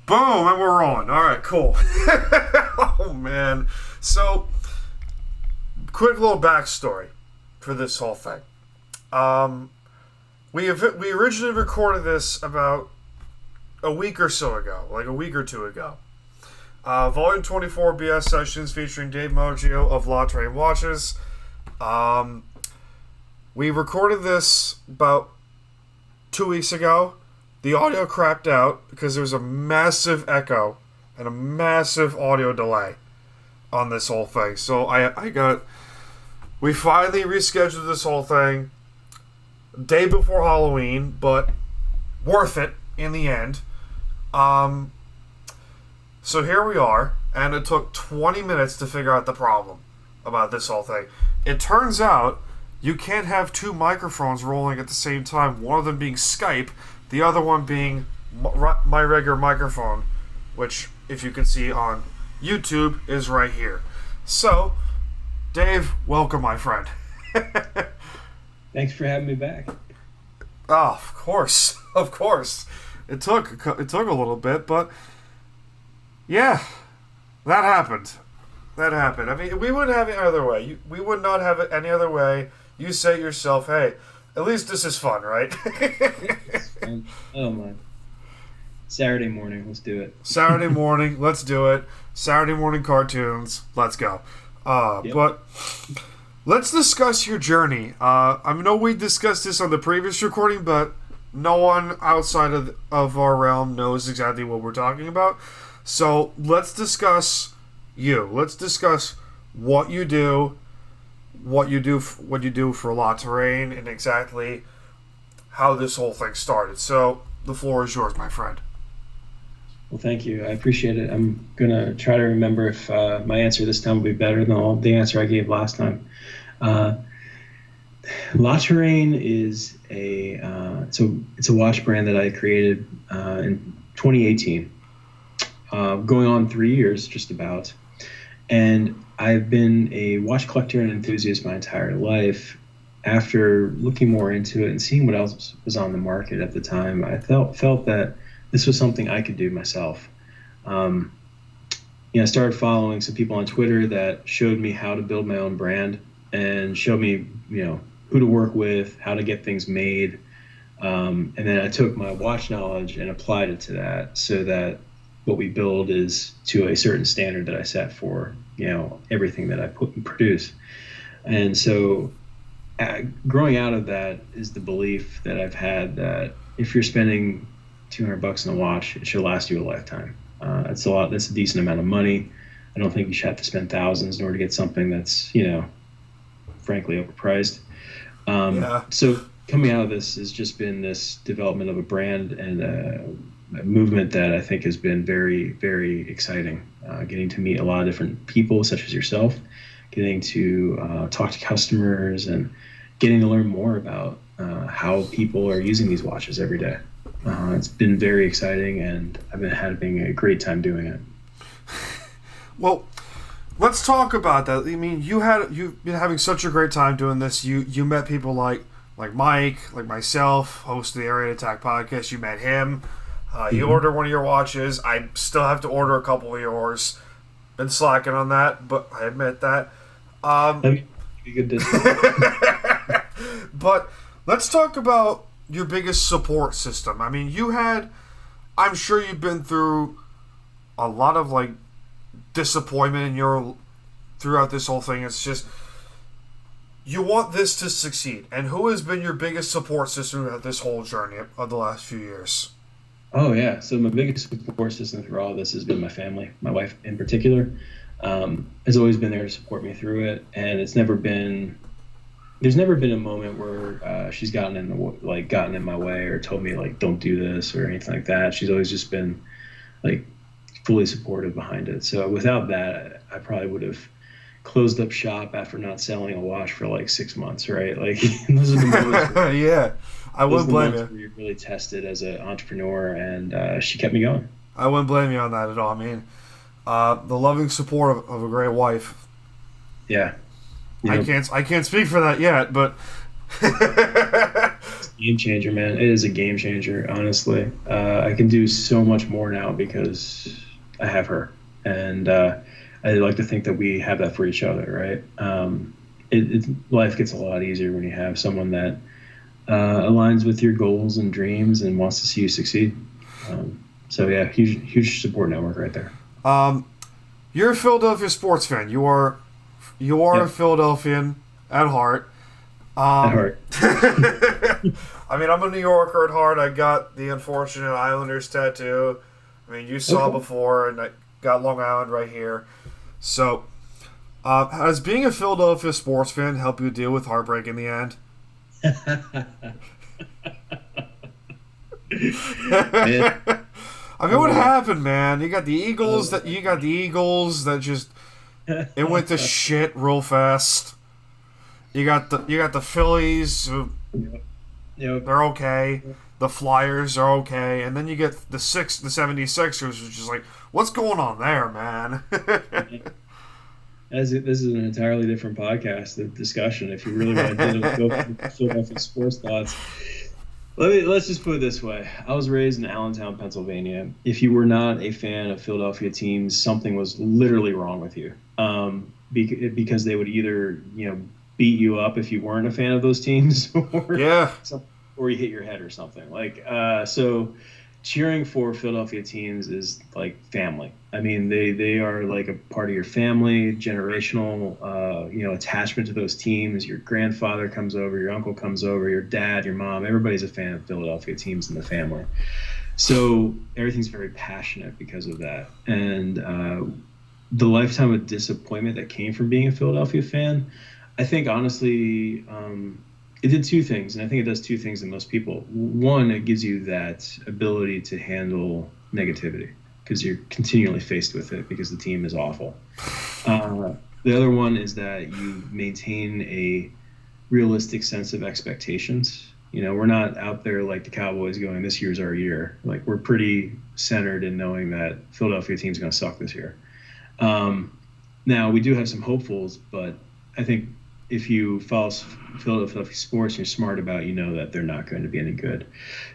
Boom, and we're on. All right, cool. Oh, man. So, quick little backstory for this whole thing. We originally recorded this about a week or so ago, like a week or two ago. Volume 24 BS Sessions featuring Dave Moggio of Touraine Watches. We recorded this about 2 weeks ago. The audio crapped out because there was a massive echo and a massive audio delay on this whole thing. So we finally rescheduled this whole thing day before Halloween, but worth it in the end. So here we are, and it took 20 minutes to figure out the problem about this whole thing. It turns out you can't have two microphones rolling at the same time, one of them being Skype, the other one being my regular microphone, which, if you can see on YouTube, is right here. So, Dave, welcome, my friend. Thanks for having me back. Oh, of course. It took a little bit, but yeah, that happened. I mean, we wouldn't have it any other way. We would not have it any other way. You say it yourself, hey, at least this is fun, right? Oh my. Saturday morning, let's do it. Saturday morning, let's do it. Saturday morning cartoons, let's go. Yep. But let's discuss your journey. I know we discussed this on the previous recording, but no one outside of our realm knows exactly what we're talking about. So let's discuss you. Let's discuss what you do for Touraine, and exactly how this whole thing started. So the floor is yours, my friend. Well, thank you. I appreciate it. I'm going to try to remember if my answer this time will be better than the answer I gave last time. Touraine is it's a watch brand that I created in 2018, going on 3 years just about. And I've been a watch collector and enthusiast my entire life. After looking more into it and seeing what else was on the market at the time, I felt that this was something I could do myself. I started following some people on Twitter that showed me how to build my own brand and showed me, who to work with, how to get things made. And then I took my watch knowledge and applied it to that, so that what we build is to a certain standard that I set for, everything that I produce. And so growing out of that is the belief that I've had that if you're spending $200 on a watch, it should last you a lifetime. That's a lot. That's a decent amount of money. I don't think you should have to spend thousands in order to get something that's, frankly overpriced. So coming out of this has just been this development of a brand and a movement that I think has been very, very exciting. Getting to meet a lot of different people, such as yourself, getting to talk to customers, and getting to learn more about how people are using these watches every day. It's been very exciting, and I've been having a great time doing it. Well, let's talk about that. I mean, you've been having such a great time doing this. You met people like Mike, like myself, host of the Area Attack podcast. You met him. You ordered one of your watches. I still have to order a couple of yours. Been slacking on that, but I admit that. That'd be a good discount. But let's talk about your biggest support system. I mean, I'm sure you've been through a lot of disappointment throughout this whole thing. It's just, you want this to succeed. And who has been your biggest support system throughout this whole journey of the last few years? Oh, yeah. So my biggest support system through all of this has been my family, my wife in particular. Has always been there to support me through it. And there's never been a moment where she's gotten in my way or told me don't do this or anything like that. She's always just been fully supportive behind it. So without that, I probably would have closed up shop after not selling a watch for 6 months, right? Those are the moments where, yeah, I wouldn't blame you. Where you're really tested as an entrepreneur, and she kept me going. I wouldn't blame you on that at all. I mean, the loving support of a great wife. Yeah. I can't speak for that yet, but Game changer, man. It is a game changer, honestly. I can do so much more now because I have her. And I like to think that we have that for each other, right? Life gets a lot easier when you have someone that aligns with your goals and dreams and wants to see you succeed. So yeah, huge support network right there. Um, you're a Philadelphia sports fan. You are a Yep, Philadelphian at heart. at Um, heart. I mean, I'm a New Yorker at heart. I got the unfortunate Islanders tattoo. I mean, you saw Okay. before, and I got Long Island right here. So, has being a Philadelphia sports fan helped you deal with heartbreak in the end? Man, I mean, what uh, happened, man? You got the Eagles that just it went to uh, shit real fast. You got the Phillies who yep. they're okay. The Flyers are okay, and then you get the 76ers, which is like, what's going on there, man? This is an entirely different podcast, the discussion. If you really want to go for Philadelphia sports thoughts, let's just put it this way. I was raised in Allentown, Pennsylvania. If you were not a fan of Philadelphia teams, something was literally wrong with you. Because they would either beat you up if you weren't a fan of those teams, or Yeah, some, or you hit your head or something. So cheering for Philadelphia teams is like family. I mean, they are like a part of your family, generational, attachment to those teams. Your grandfather comes over, your uncle comes over, your dad, your mom. Everybody's a fan of Philadelphia teams in the family. So everything's very passionate because of that. And the lifetime of disappointment that came from being a Philadelphia fan, I think honestly, it did two things, and I think it does two things in most people. One, it gives you that ability to handle negativity because you're continually faced with it because the team is awful. The other one is that you maintain a realistic sense of expectations. We're not out there like the Cowboys going, this year's our year. Like, we're pretty centered in knowing that Philadelphia team's going to suck this year. Now, we do have some hopefuls, but I think if you follow Philadelphia sports and you're smart about, that they're not going to be any good.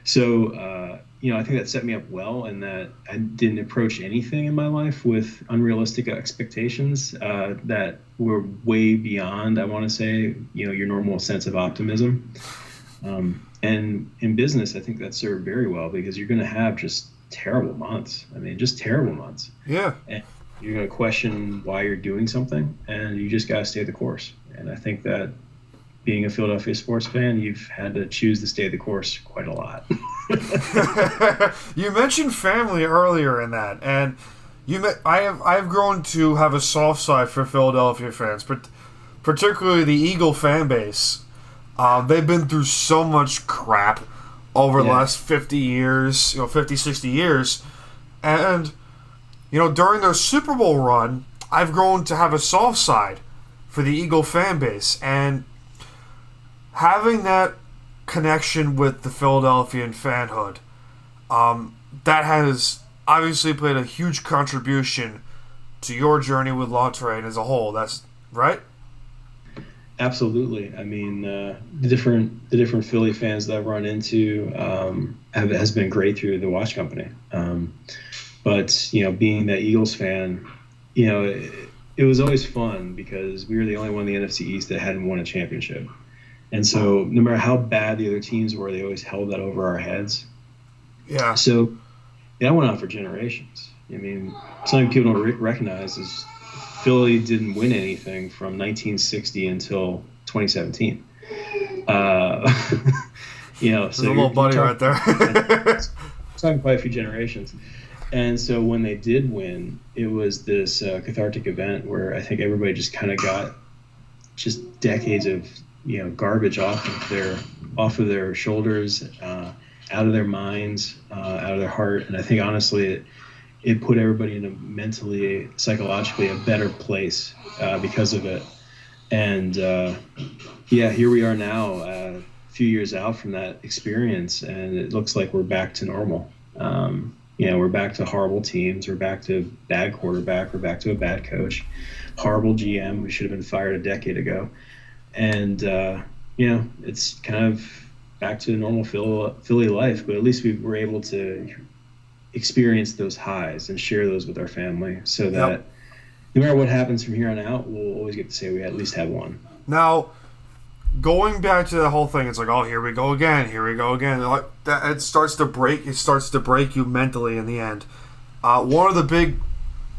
So, I think that set me up well, and that I didn't approach anything in my life with unrealistic expectations that were way beyond, I want to say, your normal sense of optimism. And in business, I think that served very well because you're going to have just terrible months. I mean, just terrible months. yeah. And you're going to question why you're doing something, and you just got to stay the course. And I think that being a Philadelphia sports fan, you've had to choose to stay the course quite a lot. You mentioned family earlier in that, and I've grown to have a soft side for Philadelphia fans, but particularly the Eagle fan base. They've been through so much crap over the Yeah, last 50 years, 50, 60 years, and during their Super Bowl run, I've grown to have a soft side for the Eagle fan base, and having that connection with the Philadelphian fanhood, that has obviously played a huge contribution to your journey with Touraine as a whole. That's right. absolutely. I mean, the different Philly fans that I've run into has been great through the watch company. But being that Eagles fan, it was always fun because we were the only one in the NFC East that hadn't won a championship. And so no matter how bad the other teams were, they always held that over our heads. Yeah. So that went on for generations. I mean, something people don't recognize is Philly didn't win anything from 1960 until 2017. Uh, There's so a little you're buddy right talking, there. talking quite a few generations. And so when they did win, it was this cathartic event where I think everybody just kind of got just decades of garbage off of their shoulders, out of their minds, out of their heart. And I think honestly, it put everybody in a mentally, psychologically a better place because of it. And here we are now, a few years out from that experience, and it looks like we're back to normal. We're back to horrible teams. We're back to bad quarterback. We're back to a bad coach. Horrible GM. We should have been fired a decade ago. And, it's kind of back to normal Philly life, but at least we were able to experience those highs and share those with our family, so Yep. that no matter what happens from here on out, we'll always get to say we at least had one. Now, going back to the whole thing, it's like, oh, here we go again, here we go again. Like that, it starts to break you mentally in the end. One of the big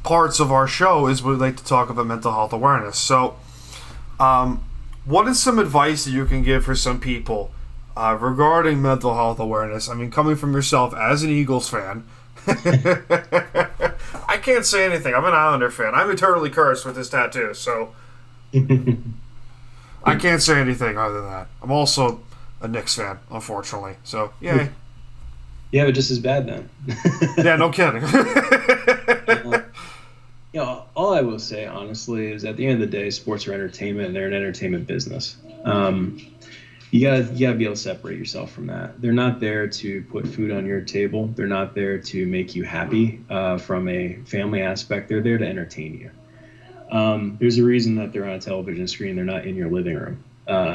parts of our show is we like to talk about mental health awareness. So, what is some advice that you can give for some people regarding mental health awareness? I mean, coming from yourself as an Eagles fan, I can't say anything. I'm an Islander fan. I'm eternally cursed with this tattoo, so I can't say anything other than that. I'm also a Knicks fan, unfortunately. So, yay. Yeah, but just as bad then. Yeah, no kidding. All I will say, honestly, is at the end of the day, sports are entertainment, and they're an entertainment business. You gotta be able to separate yourself from that. They're not there to put food on your table. They're not there to make you happy from a family aspect. They're there to entertain you. There's a reason that they're on a television screen. They're not in your living room.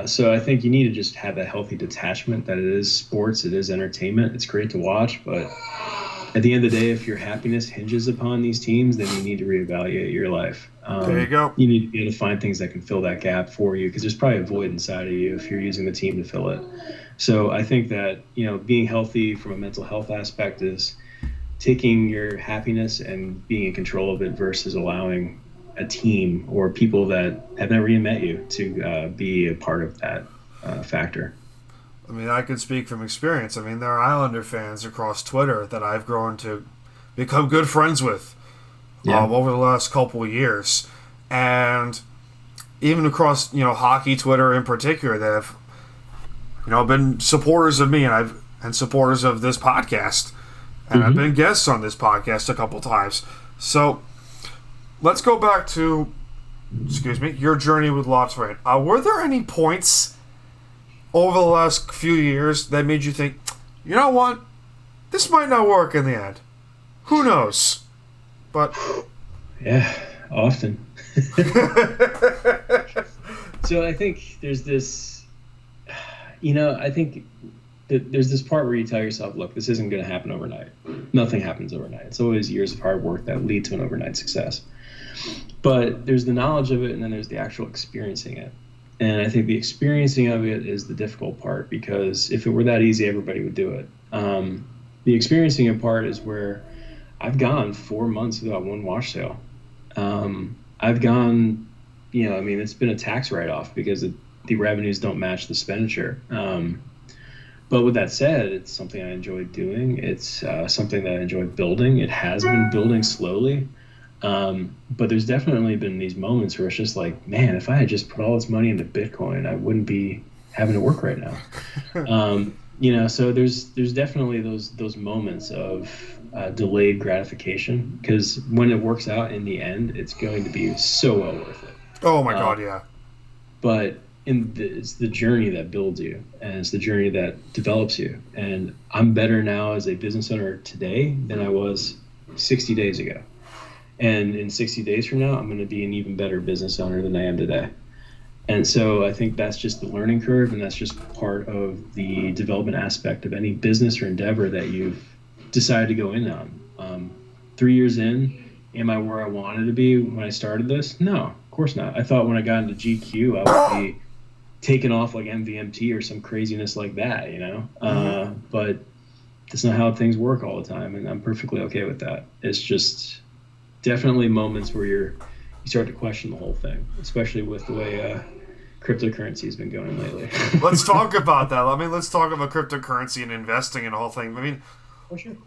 So I think you need to just have that healthy detachment that it is sports, it is entertainment. It's great to watch, but at the end of the day, if your happiness hinges upon these teams, then you need to reevaluate your life. There you go. You need to be able to find things that can fill that gap for you, because there's probably a void inside of you if you're using the team to fill it. So I think that, being healthy from a mental health aspect is taking your happiness and being in control of it versus allowing a team or people that have never even met you to be a part of that factor. I mean, I can speak from experience. I mean, there are Islander fans across Twitter that I've grown to become good friends with over the last couple of years. And even across, hockey Twitter in particular, that have, been supporters of me and supporters of this podcast. And I've been guests on this podcast a couple times. So let's go back to, your journey with La Touraine. Were there any points over the last few years that made you think, you know what, this might not work in the end? Who knows? But yeah, often. So I think there's this, I think that there's this part where you tell yourself, look, this isn't going to happen overnight. Nothing happens overnight. It's always years of hard work that lead to an overnight success. But there's the knowledge of it, and then there's the actual experiencing it. And I think the experiencing of it is the difficult part, because if it were that easy, everybody would do it. The experiencing it part is where I've gone 4 months without one wash sale. I've gone, it's been a tax write-off because the revenues don't match the expenditure. But with that said, it's something I enjoy doing. It's something that I enjoy building. It has been building slowly. But there's definitely been these moments where it's just like, man, if I had just put all this money into Bitcoin, I wouldn't be having to work right now. So there's definitely those moments of delayed gratification, because when it works out in the end, it's going to be so well worth it. Oh my God, yeah. But it's the journey that builds you, and it's the journey that develops you. And I'm better now as a business owner today than I was 60 days ago. And in 60 days from now, I'm going to be an even better business owner than I am today. And so I think that's just the learning curve, and that's just part of the development aspect of any business or endeavor that you've decided to go in on. 3 years in, am I where I wanted to be when I started this? No, of course not. I thought when I got into GQ, I would be taken off like MVMT or some craziness like that, But that's not how things work all the time, and I'm perfectly okay with that. It's just definitely moments where you start to question the whole thing, especially with the way cryptocurrency has been going lately. Let's talk about that. Let's talk about cryptocurrency and investing and the whole thing. For sure.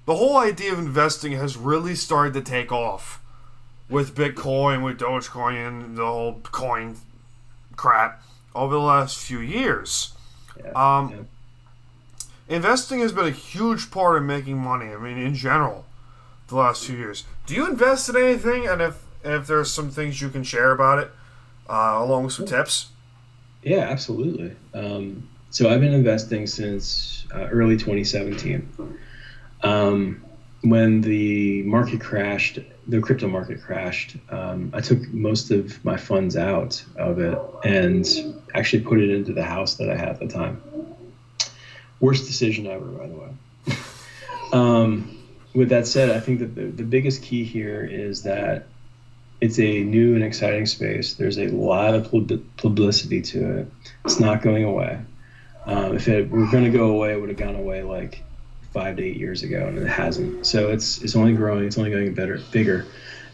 The whole idea of investing has really started to take off with Bitcoin, with Dogecoin, and the whole coin crap over the last few years. Yeah. Investing has been a huge part of making money. In general, the last few years. Do you invest in anything? And if there's some things you can share about it, along with some tips? Yeah, absolutely. So I've been investing since early 2017. When the market crashed, the crypto market crashed, I took most of my funds out of it and actually put it into the house that I had at the time. Worst decision ever, by the way. With that said, I think that the biggest key here is that it's a new and exciting space. There's a lot of publicity to it. It's not going away. If it were going to go away, it would have gone away like 5 to 8 years ago, and it hasn't. So it's only growing. It's only getting bigger.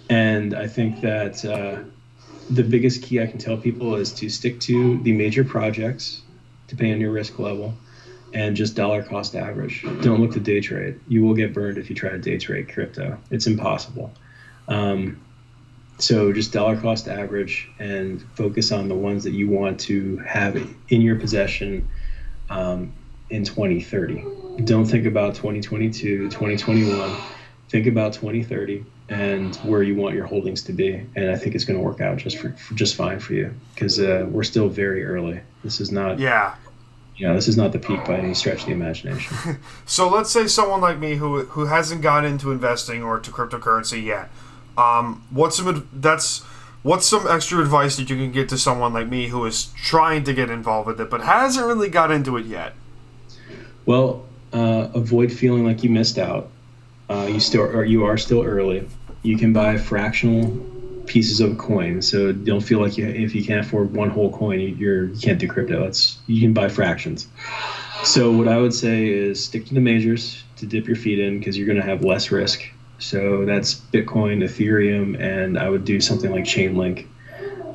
And I think that the biggest key I can tell people is to stick to the major projects, depending on your risk level, and just dollar cost average. Don't look to day trade. You will get burned if you try to day trade crypto. It's impossible. So just dollar cost average and focus on the ones that you want to have in your possession in 2030. Don't think about 2022, 2021. Think about 2030 and where you want your holdings to be. And I think it's going to work out just fine for you, because we're still very early. This is not. Yeah. This is not the peak by any stretch of the imagination. So let's say someone like me who hasn't gotten into investing or to cryptocurrency yet. What's some extra advice that you can give to someone like me who is trying to get involved with it but hasn't really got into it yet? Well, avoid feeling like you missed out. You are still early. You can buy fractional pieces of a coin, so don't feel like if you can't afford one whole coin, you can't do crypto. You can buy fractions. So what I would say is stick to the majors to dip your feet in, because you're going to have less risk. So that's Bitcoin, Ethereum, and I would do something like Chainlink,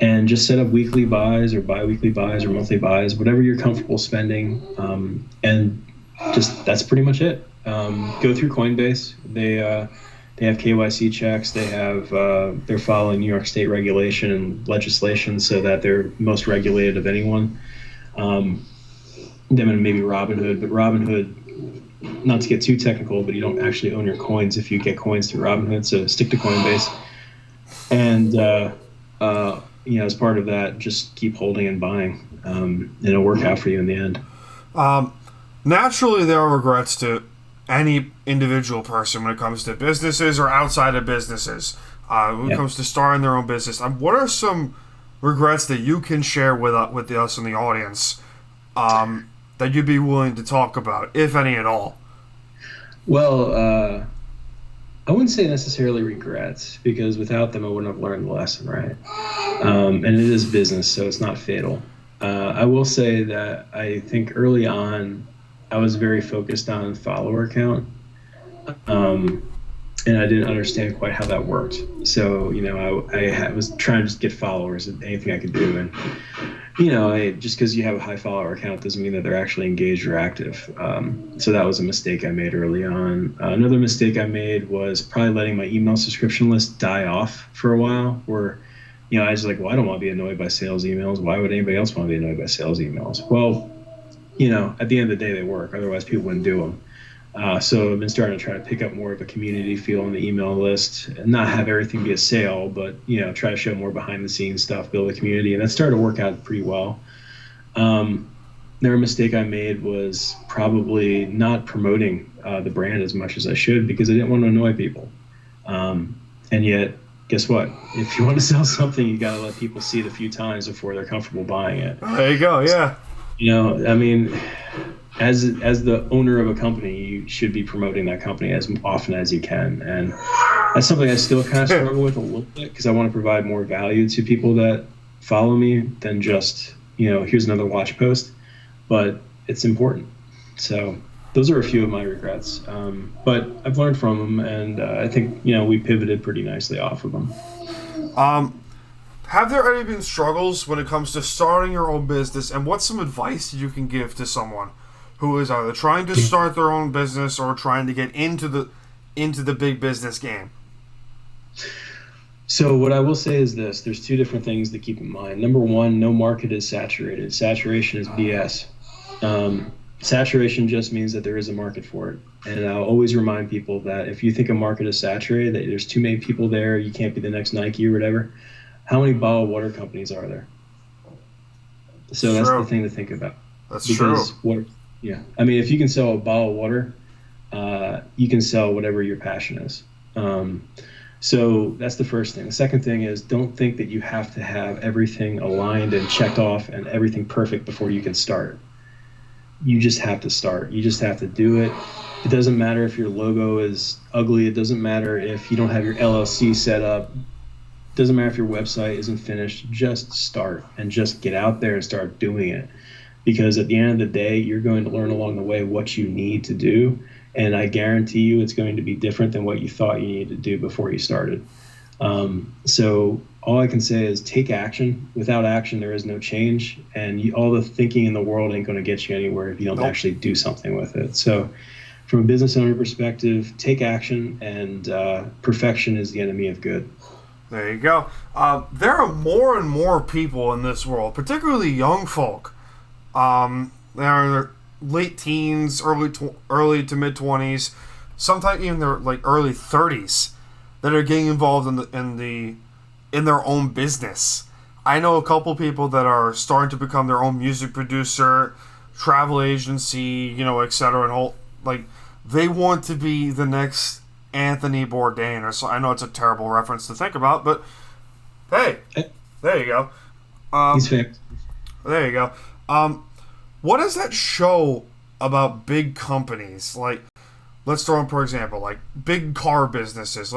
and just set up weekly buys or bi-weekly buys or monthly buys, whatever you're comfortable spending, and just that's pretty much it. Go through Coinbase. They have KYC checks. They're following New York State regulation and legislation, so that they're most regulated of anyone. Them and maybe Robinhood, but Robinhood, not to get too technical, but you don't actually own your coins if you get coins through Robinhood. So stick to Coinbase, and as part of that, just keep holding and buying, and it'll work out for you in the end. Naturally, there are regrets to any individual person when it comes to businesses or outside of businesses. When it comes to starting their own business, what are some regrets that you can share with us in the audience that you'd be willing to talk about, if any at all? Well, I wouldn't say necessarily regrets, because without them I wouldn't have learned the lesson, right? And it is business, so it's not fatal. I will say that I think early on I was very focused on follower count, and I didn't understand quite how that worked. So, I was trying to just get followers and anything I could do. And, just because you have a high follower count doesn't mean that they're actually engaged or active. So that was a mistake I made early on. Another mistake I made was probably letting my email subscription list die off for a while, where, I was like, well, I don't want to be annoyed by sales emails. Why would anybody else want to be annoyed by sales emails? Well, at the end of the day, they work. Otherwise, people wouldn't do them. So I've been starting to try to pick up more of a community feel on the email list, and not have everything be a sale, but, try to show more behind the scenes stuff, build a community. And that started to work out pretty well. Another mistake I made was probably not promoting the brand as much as I should, because I didn't want to annoy people. And yet, guess what? If you want to sell something, you got to let people see it a few times before they're comfortable buying it. There you go. Yeah. As the owner of a company, you should be promoting that company as often as you can. And that's something I still kind of struggle with a little bit, because I want to provide more value to people that follow me than just, here's another watch post. But it's important. So those are a few of my regrets. But I've learned from them, and I think, we pivoted pretty nicely off of them. Have there any been struggles when it comes to starting your own business, and what's some advice you can give to someone who is either trying to start their own business or trying to get into the big business game? So what I will say is this: there's two different things to keep in mind. Number one, no market is saturated. Saturation is BS. Saturation just means that there is a market for it. And I'll always remind people that if you think a market is saturated, that there's too many people there, you can't be the next Nike or whatever. How many bottled water companies are there? So that's the thing to think about. That's true. If you can sell a bottle of water, you can sell whatever your passion is. So that's the first thing. The second thing is don't think that you have to have everything aligned and checked off and everything perfect before you can start. You just have to start. You just have to do it. It doesn't matter if your logo is ugly. It doesn't matter if you don't have your LLC set up. It doesn't matter if your website isn't finished. Just start and just get out there and start doing it. Because at the end of the day, you're going to learn along the way what you need to do. And I guarantee you it's going to be different than what you thought you needed to do before you started. So all I can say is take action. Without action, there is no change. And all the thinking in the world ain't going to get you anywhere if you don't actually do something with it. So from a business owner perspective, take action, and perfection is the enemy of good. There you go. There are more and more people in this world, particularly young folk. They're late teens, early to mid 20s, sometimes even their like early 30s, that are getting involved in their own business. I know a couple people that are starting to become their own music producer, travel agency, etc. And whole like they want to be the next Anthony Bourdain, or so. I know it's a terrible reference to think about, but hey, there you go. He's famous. There you go. What is that show about big companies? Like, let's throw in, for example, like big car businesses.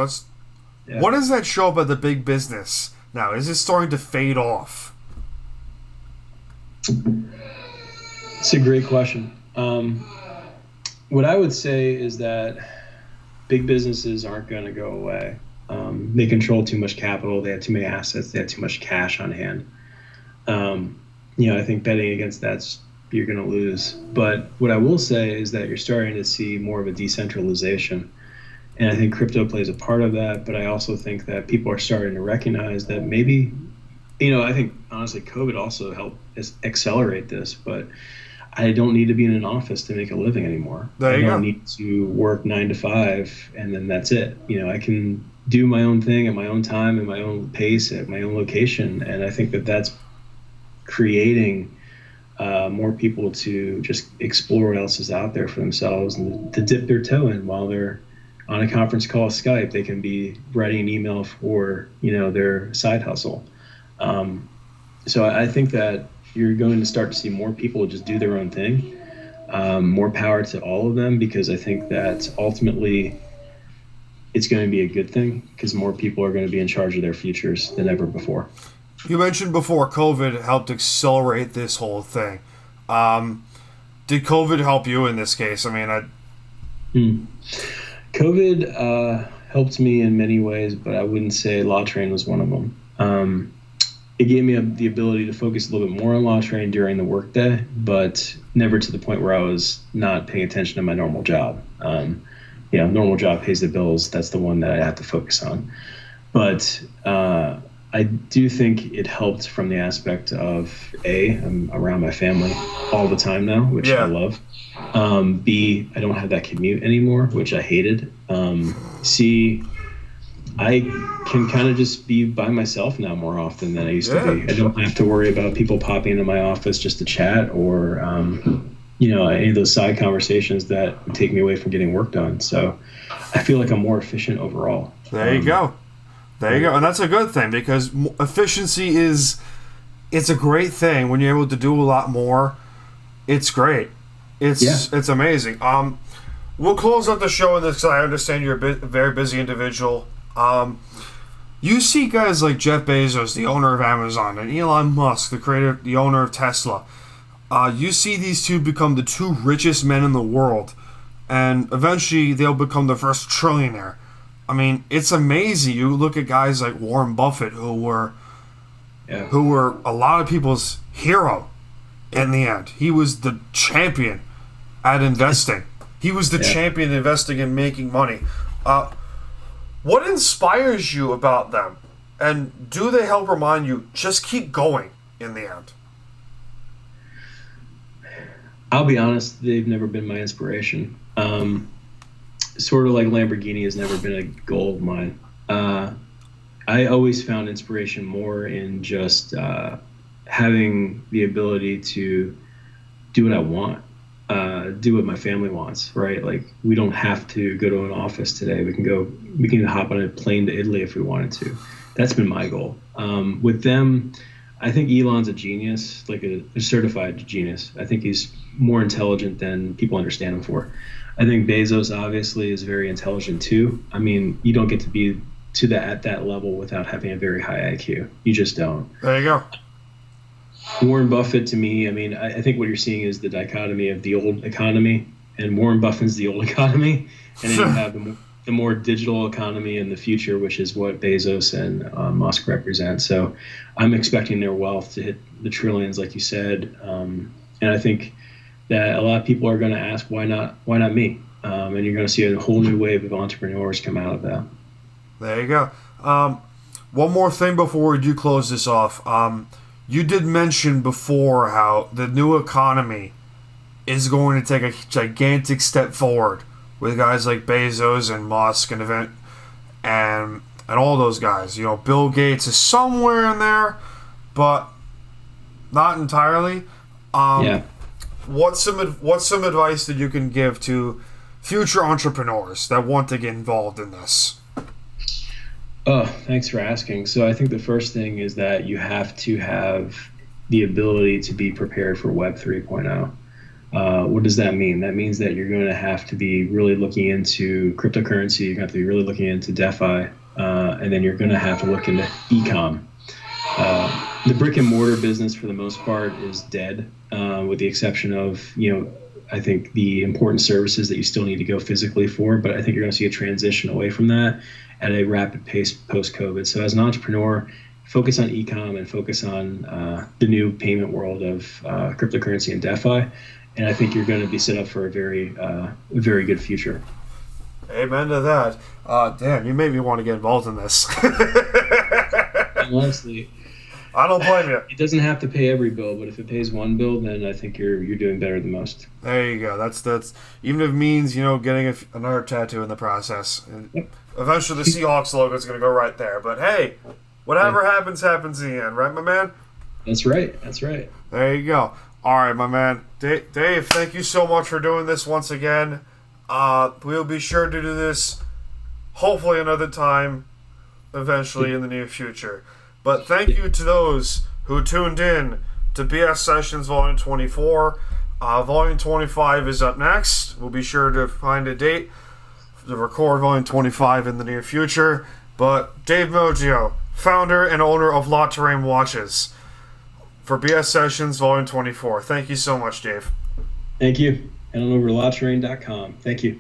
What is that show about the big business now? Is it starting to fade off? It's a great question. What I would say is that big businesses aren't going to go away. They control too much capital. They have too many assets. They have too much cash on hand. I think betting against that, you're going to lose. But what I will say is that you're starting to see more of a decentralization. And I think crypto plays a part of that. But I also think that people are starting to recognize that maybe, I think, honestly, COVID also helped accelerate this. But I don't need to be in an office to make a living anymore. I don't need to work 9 to 5 and then that's it. I can do my own thing at my own time, at my own pace, at my own location. And I think that that's creating more people to just explore what else is out there for themselves and to dip their toe in while they're on a conference call, Skype. They can be writing an email for their side hustle. So I think that you're going to start to see more people just do their own thing. More power to all of them, because I think that ultimately it's going to be a good thing because more people are going to be in charge of their futures than ever before. You mentioned before COVID helped accelerate this whole thing. Did COVID help you in this case? I mean, COVID helped me in many ways, but I wouldn't say LawTrain was one of them. It gave me the ability to focus a little bit more on LawTrain during the workday, but never to the point where I was not paying attention to my normal job. Normal job pays the bills. That's the one that I have to focus on. But I do think it helped from the aspect of I'm around my family all the time now, which I love. B, I don't have that commute anymore, which I hated. C, I can kind of just be by myself now more often than I used to be. I don't have to worry about people popping into my office just to chat or, any of those side conversations that would take me away from getting work done. So I feel like I'm more efficient overall. There you go. There you go. And that's a good thing, because efficiency it's a great thing. When you're able to do a lot more, it's great. It's amazing. We'll close up the show with this because I understand you're a very busy individual. You see guys like Jeff Bezos, the owner of Amazon, and Elon Musk, the owner of Tesla. You see these two become the two richest men in the world, and eventually they'll become the first trillionaire. I mean, it's amazing. You look at guys like Warren Buffett, who were a lot of people's hero in the end. He was the champion at investing. He was the champion investing and making money. What inspires you about them? And do they help remind you, just keep going in the end? I'll be honest, they've never been my inspiration. Sort of like Lamborghini has never been a goal of mine. I always found inspiration more in just having the ability to do what I want do what my family wants, right? Like we don't have to go to an office today. We can hop on a plane to Italy if we wanted to. That's been my goal. With them, I think Elon's a genius, like a certified genius. I think he's more intelligent than people understand him for. I think Bezos obviously is very intelligent too. I mean, you don't get to be to that at that level without having a very high IQ. You just don't. There you go. Warren Buffett, to me, I mean, I think what you're seeing is the dichotomy of the old economy, and Warren Buffett's the old economy, and then you have the more digital economy in the future, which is what Bezos and Musk represent. So I'm expecting their wealth to hit the trillions, like you said, and I think that a lot of people are going to ask, why not me? And you're going to see a whole new wave of entrepreneurs come out of that. There you go. One more thing before we do close this off. You did mention before how the new economy is going to take a gigantic step forward with guys like Bezos and Musk and all those guys. You know, Bill Gates is somewhere in there, but not entirely. Yeah. What's some advice that you can give to future entrepreneurs that want to get involved in this? Oh, thanks for asking. So I think the first thing is that you have to have the ability to be prepared for Web 3.0. What does that mean? That means that you're going to have to be really looking into cryptocurrency. You're going to have to be really looking into DeFi, and then you're going to have to look into e-com. The brick and mortar business, for the most part, is dead, with the exception of, I think the important services that you still need to go physically for. But I think you're going to see a transition away from that at a rapid pace post-COVID. So as an entrepreneur, focus on e-com and focus on the new payment world of cryptocurrency and DeFi. And I think you're going to be set up for a very good future. Amen to that. Damn, you made me want to get involved in this. Honestly, I don't blame you. It doesn't have to pay every bill, but if it pays one bill, then I think you're doing better than most. There you go. That's even if it means getting another tattoo in the process. Yep. Eventually, the Seahawks logo is going to go right there. But hey, whatever happens in the end, right, my man? That's right. There you go. All right, my man. Dave, thank you so much for doing this once again. We'll be sure to do this hopefully another time eventually in the near future. But thank you to those who tuned in to BS Sessions Volume 24. Volume 25 is up next. We'll be sure to find a date to record Volume 25 in the near future. But Dave Moggio, founder and owner of Touraine Watches, for BS Sessions Volume 24. Thank you so much, Dave. Thank you. And on over to latouraine.com. Thank you.